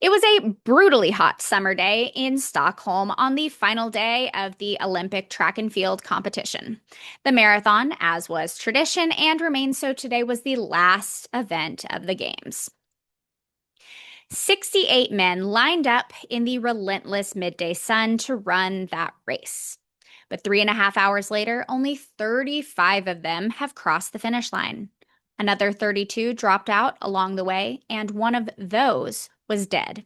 It was a brutally hot summer day in Stockholm on the final day of the Olympic track and field competition. The marathon, as was tradition and remains so today, was the last event of the Games. 68 men lined up in the relentless midday sun to run that race. But 3.5 hours later, only 35 of them have crossed the finish line. Another 32 dropped out along the way, and one of those was dead.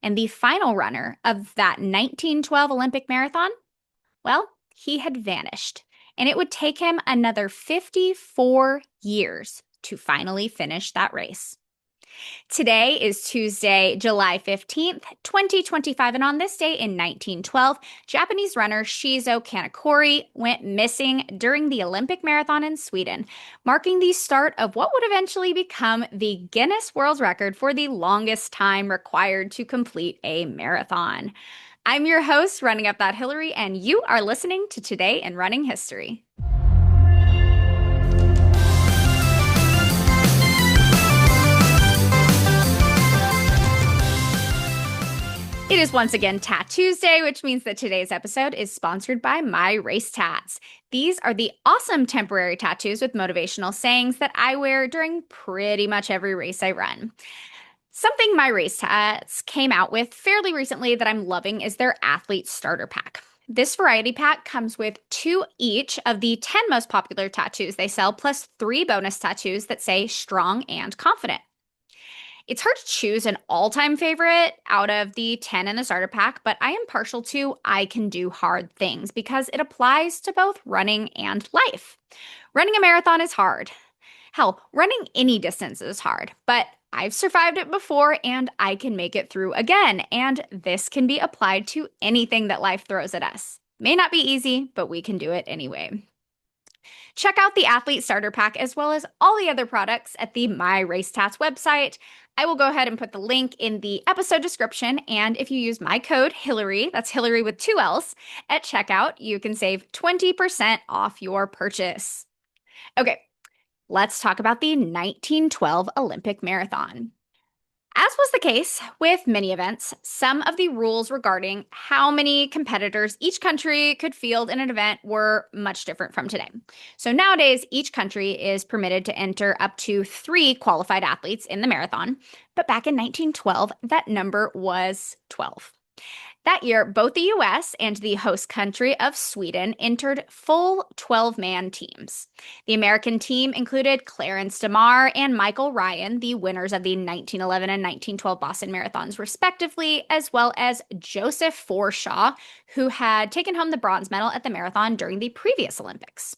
And the final runner of that 1912 Olympic marathon, well, he had vanished. And it would take him another 54 years to finally finish that race. Today is Tuesday, July 15th, 2025, and on this day in 1912, Japanese runner Shizo Kanekori went missing during the Olympic marathon in Sweden, marking the start of what would eventually become the Guinness World Record for the longest time required to complete a marathon. I'm your host, Running Up That Hillary, and you are listening to Today in Running History. It is once again Tat Tuesday, which means that today's episode is sponsored by My Race Tats. These are the awesome temporary tattoos with motivational sayings that I wear during pretty much every race I run. Something My Race Tats came out with fairly recently that I'm loving is their Athlete Starter Pack. This variety pack comes with 2 each of the 10 most popular tattoos they sell, plus 3 bonus tattoos that say strong and confident. It's hard to choose an all-time favorite out of the 10 in the starter pack, but I am partial to I Can Do Hard Things because it applies to both running and life. Running a marathon is hard. Hell, running any distance is hard, but I've survived it before and I can make it through again, and this can be applied to anything that life throws at us. May not be easy, but we can do it anyway. Check out the Athlete Starter Pack as well as all the other products at the My Race Tats website. I will go ahead and put the link in the episode description, and if you use my code Hillary, that's Hillary with 2 L's, at checkout, you can save 20% off your purchase. Okay, let's talk about the 1912 Olympic Marathon. As was the case with many events, some of the rules regarding how many competitors each country could field in an event were much different from today. So nowadays, each country is permitted to enter up to 3 qualified athletes in the marathon, but back in 1912, that number was 12. That year, both the US and the host country of Sweden entered full 12-man teams. The American team included Clarence DeMar and Michael Ryan, the winners of the 1911 and 1912 Boston Marathons, respectively, as well as Joseph Forshaw, who had taken home the bronze medal at the marathon during the previous Olympics.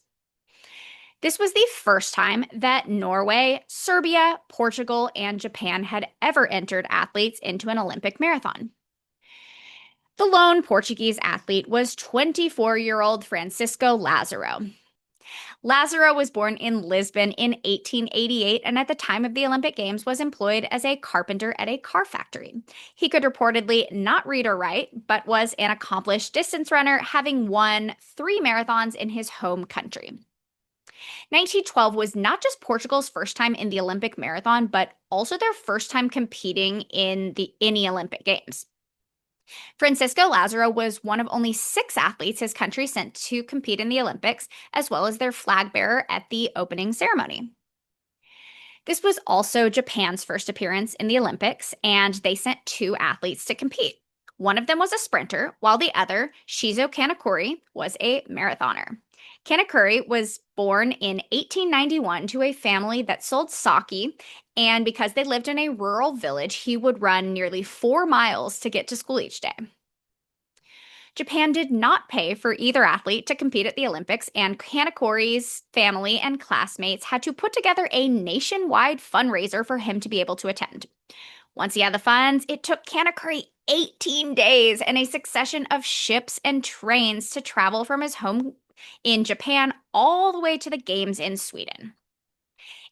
This was the first time that Norway, Serbia, Portugal, and Japan had ever entered athletes into an Olympic marathon. The lone Portuguese athlete was 24-year-old Francisco Lazaro. Lazaro was born in Lisbon in 1888 and at the time of the Olympic Games was employed as a carpenter at a car factory. He could reportedly not read or write, but was an accomplished distance runner, having won 3 marathons in his home country. 1912 was not just Portugal's first time in the Olympic marathon, but also their first time competing in any Olympic Games. Francisco Lazaro was one of only 6 athletes his country sent to compete in the Olympics, as well as their flag bearer at the opening ceremony. This was also Japan's first appearance in the Olympics, and they sent 2 athletes to compete. One of them was a sprinter, while the other, Shizo Kanekori, was a marathoner. Kanekuri was born in 1891 to a family that sold sake, and because they lived in a rural village, he would run nearly 4 miles to get to school each day. Japan did not pay for either athlete to compete at the Olympics, and Kanekuri's family and classmates had to put together a nationwide fundraiser for him to be able to attend. Once he had the funds, it took Kanekuri 18 days and a succession of ships and trains to travel from his home in Japan all the way to the Games in Sweden.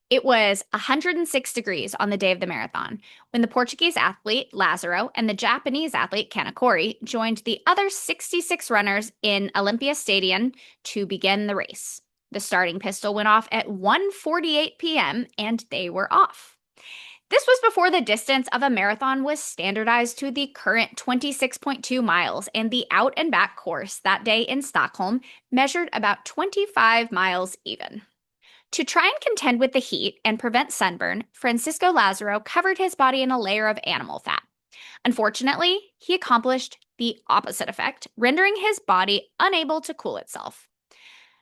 It was 106 degrees on the day of the marathon when the Portuguese athlete Lazaro and the Japanese athlete Kanekuri joined the other 66 runners in Olympia Stadium to begin the race. The starting pistol went off at 1:48 p.m. and they were off. This was before the distance of a marathon was standardized to the current 26.2 miles, and the out and back course that day in Stockholm measured about 25 miles even. To try and contend with the heat and prevent sunburn, Francisco Lazaro covered his body in a layer of animal fat. Unfortunately, he accomplished the opposite effect, rendering his body unable to cool itself.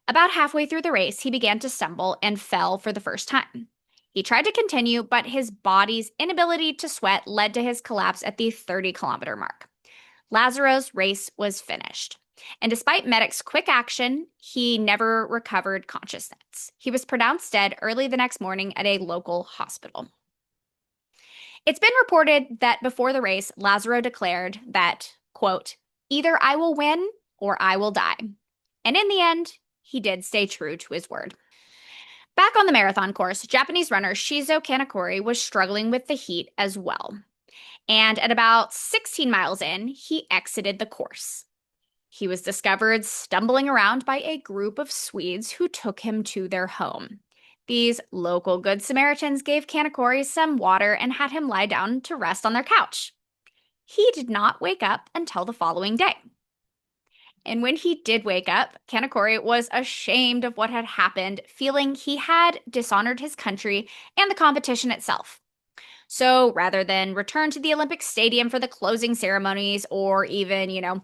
About halfway through the race, he began to stumble and fell for the first time. He tried to continue, but his body's inability to sweat led to his collapse at the 30-kilometer mark. Lazaro's race was finished. And despite medics' quick action, he never recovered consciousness. He was pronounced dead early the next morning at a local hospital. It's been reported that before the race, Lazaro declared that, quote, "Either I will win or I will die." And in the end, he did stay true to his word. Back on the marathon course, Japanese runner Shizo Kanekori was struggling with the heat as well. And at about 16 miles in, he exited the course. He was discovered stumbling around by a group of Swedes who took him to their home. These local Good Samaritans gave Kanekori some water and had him lie down to rest on their couch. He did not wake up until the following day. And when he did wake up, Kanekori was ashamed of what had happened, feeling he had dishonored his country and the competition itself. So rather than return to the Olympic Stadium for the closing ceremonies or even,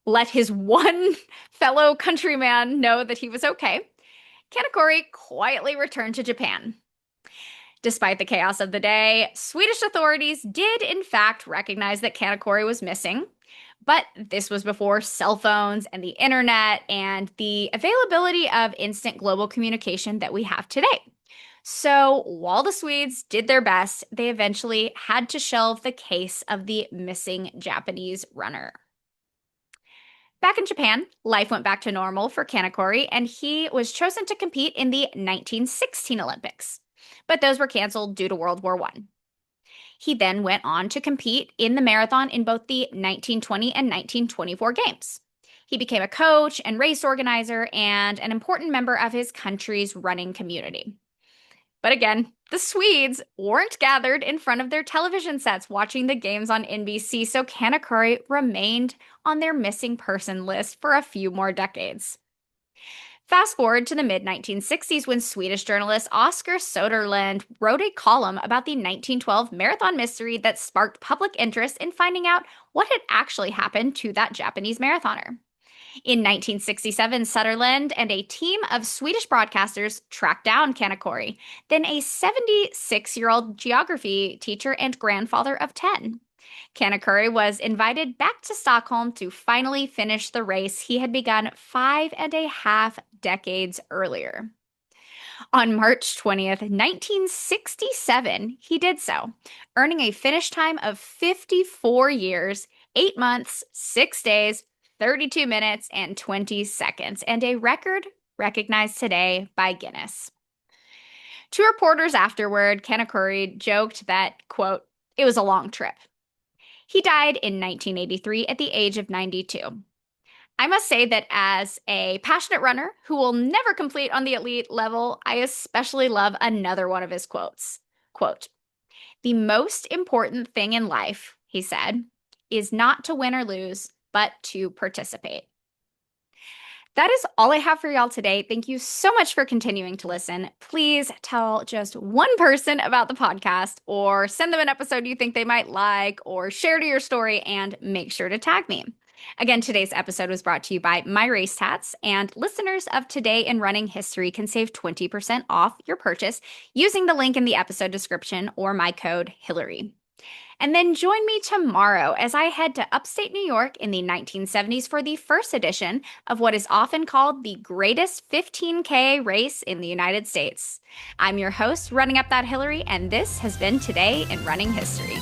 let his one fellow countryman know that he was okay, Kanekori quietly returned to Japan. Despite the chaos of the day, Swedish authorities did in fact recognize that Kanekori was missing. But this was before cell phones and the internet and the availability of instant global communication that we have today. So while the Swedes did their best, they eventually had to shelve the case of the missing Japanese runner. Back in Japan, life went back to normal for Kanekori, and he was chosen to compete in the 1916 Olympics. But those were canceled due to World War I. He then went on to compete in the marathon in both the 1920 and 1924 games. He became a coach and race organizer and an important member of his country's running community. But again, the Swedes weren't gathered in front of their television sets watching the games on NBC, so Kanekori remained on their missing person list for a few more decades. Fast forward to the mid-1960s when Swedish journalist Oscar Soderlund wrote a column about the 1912 marathon mystery that sparked public interest in finding out what had actually happened to that Japanese marathoner. In 1967, Soderlund and a team of Swedish broadcasters tracked down Kanekori, then a 76-year-old geography teacher and grandfather of 10. Kanekori was invited back to Stockholm to finally finish the race he had begun 5.5 decades earlier. On March 20th, 1967, he did so, earning a finish time of 54 years, 8 months, 6 days, 32 minutes, and 20 seconds, and a record recognized today by Guinness. To reporters afterward, Kanekori joked that, quote, "It was a long trip." He died in 1983 at the age of 92. I must say that as a passionate runner who will never complete on the elite level, I especially love another one of his quotes. Quote, "The most important thing in life," he said, "is not to win or lose, but to participate." That is all I have for y'all today. Thank you so much for continuing to listen. Please tell just one person about the podcast or send them an episode you think they might like or share to your story and make sure to tag me. Again, today's episode was brought to you by My Race Tats, and listeners of Today in Running History can save 20% off your purchase using the link in the episode description or my code Hillary. And then join me tomorrow as I head to upstate New York in the 1970s for the first edition of what is often called the greatest 15K race in the United States. I'm your host, Running Up That Hillary, and this has been Today in Running History.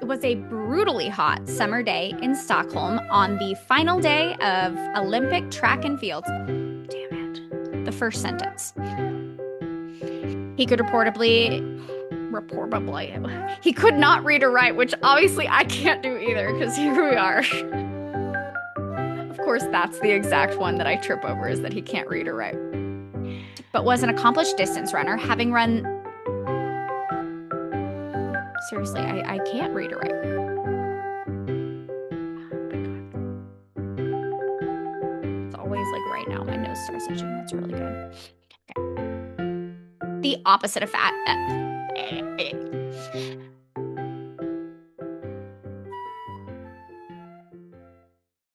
It was a brutally hot summer day in Stockholm on the final day of Olympic track and field. Damn it. The first sentence. He could he could not read or write, which obviously I can't do either, because here we are. Of course, that's the exact one that I trip over, is that he can't read or write. but was an accomplished distance runner, having run. Seriously, I can't read or write. It's always like right now, my nose starts itching. That's really good. Okay. The opposite of fat.